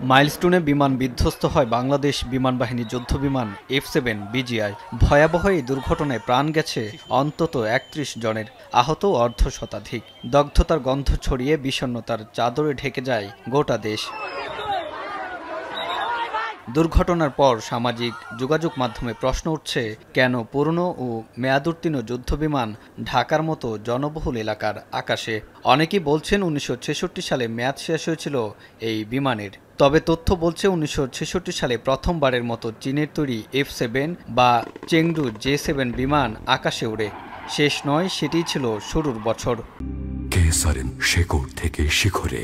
মাইলস্টোনে বিমান বিধ্বস্ত হয় বাংলাদেশ বিমান বাহিনী যুদ্ধবিমান F7 বিজিআই। ভয়াবহ এই দুর্ঘটনায় প্রাণ গেছে অন্তত ৩১ জনের, আহত অর্ধশতাধিক। দগ্ধতার গন্ধ ছড়িয়ে বিষণ্ণতার চাদরে ঢেকে যায় গোটা দেশ। দুর্ঘটনার পর সামাজিক যোগাযোগ মাধ্যমে প্রশ্ন উঠছে, কেন পুরনো ও মেয়াদোত্তীর্ণ যুদ্ধবিমান ঢাকার মতো জনবহুল এলাকার আকাশে? অনেকেই বলছেন ১৯৬৬ সালে মেয়াদ শেষ হয়েছিল এই বিমানের। তবে তথ্য বলছে ১৯৬৬ সালে প্রথমবারের মতো চীনের তৈরি F7 বা চেংডু J7 বিমান আকাশে ওড়ে। শেষ নয়, সেটিই ছিল শুরুর বছর। শেকড় থেকে শিখরে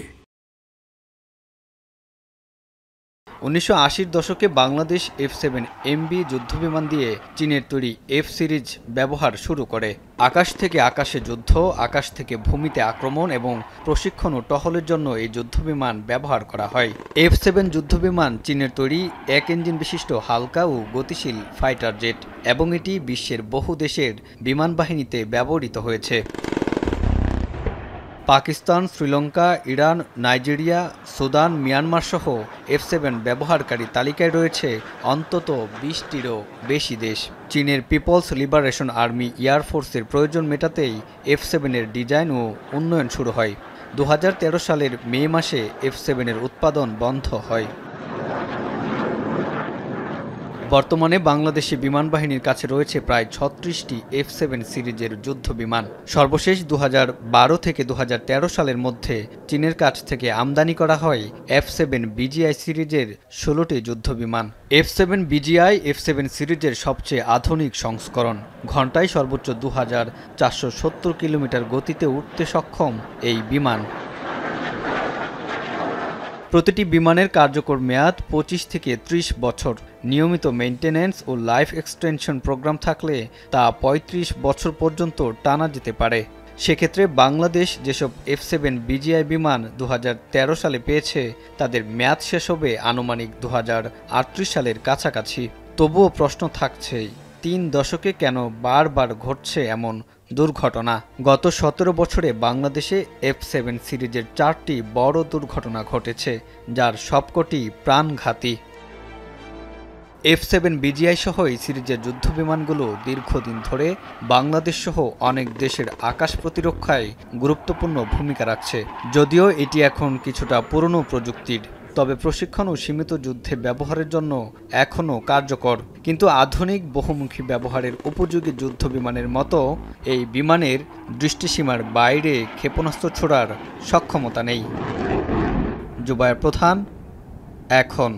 ১৯৮০ দশকে বাংলাদেশ F7MB যুদ্ধবিমান দিয়ে চীনের তৈরি F সিরিজ ব্যবহার শুরু করে। আকাশ থেকে আকাশে যুদ্ধ, আকাশ থেকে ভূমিতে আক্রমণ এবং প্রশিক্ষণ ও টহলের জন্য এই যুদ্ধবিমান ব্যবহার করা হয়। F7 যুদ্ধবিমান চীনের তৈরি এক ইঞ্জিন বিশিষ্ট হালকা ও গতিশীল ফাইটার জেট এবং এটি বিশ্বের বহু দেশের বিমান বাহিনীতে ব্যবহৃত হয়েছে। Pakistan, Sri Lanka, Iran, Nigeria, Sudan, Myanmar সহ F7 ব্যবহারকারী তালিকায় রয়েছে অন্তত ২০টিরও বেশি দেশ। চীনের পিপলস লিবারেশন আর্মি এয়ারফোর্সের প্রয়োজন মেটাতেই F7 এর ডিজাইন ও উন্নয়ন শুরু হয়। ২০১৩ সালের মে মাসে F7 এর উৎপাদন বন্ধ হয়। বর্তমানে বাংলাদেশি বিমান বাহিনীর কাছে রয়েছে প্রায় ৩৬টি F7 সিরিজের যুদ্ধবিমান। সর্বশেষ ২০১২ থেকে ২০১৩ সালের মধ্যে চীনের কাছ থেকে আমদানি করা হয় F7 বিজিআই সিরিজের ১৬টি যুদ্ধবিমান। F7 বিজিআই F7 সিরিজের সবচেয়ে আধুনিক সংস্করণ। ঘণ্টায় সর্বোচ্চ ২৪৭০ কিলোমিটার গতিতে উঠতে সক্ষম এই বিমান। প্রতিটি বিমানের কার্যকর মেয়াদ ২৫ থেকে ৩০ বছর। নিয়মিত মেইনটেন্যান্স ও লাইফ এক্সটেনশন প্রোগ্রাম থাকলে তা ৩৫ বছর পর্যন্ত টানা যেতে পারে। সেক্ষেত্রে বাংলাদেশ যেসব F7 বিজিআই বিমান ২০১৩ সালে পেয়েছে, তাদের মেয়াদ শেষ হবে আনুমানিক ২০৩৮ সালের কাছাকাছি। তবুও প্রশ্ন থাকছেই, ৩ দশকে কেন বারবার ঘটছে এমন দুর্ঘটনা? গত ১৭ বছরে বাংলাদেশে F7 সিরিজের ৪টি বড় দুর্ঘটনা ঘটেছে, যার সবকটি প্রাণঘাতী। F7 বিজিআই সহ এই সিরিজের যুদ্ধবিমানগুলো দীর্ঘদিন ধরে বাংলাদেশ সহ অনেক দেশের আকাশ প্রতিরক্ষায় গুরুত্বপূর্ণ ভূমিকা রাখছে। যদিও এটি এখন কিছুটা পুরনো প্রযুক্তির, তবে প্রশিক্ষণ ও সীমিত যুদ্ধে ব্যবহারের জন্য এখনও কার্যকর। কিন্তু আধুনিক বহুমুখী ব্যবহারের উপযোগী যুদ্ধবিমানের মতো এই বিমানের দৃষ্টিসীমার বাইরে ক্ষেপণাস্ত্র ছোড়ার সক্ষমতা নেই। জুবায়ের প্রধান, এখন।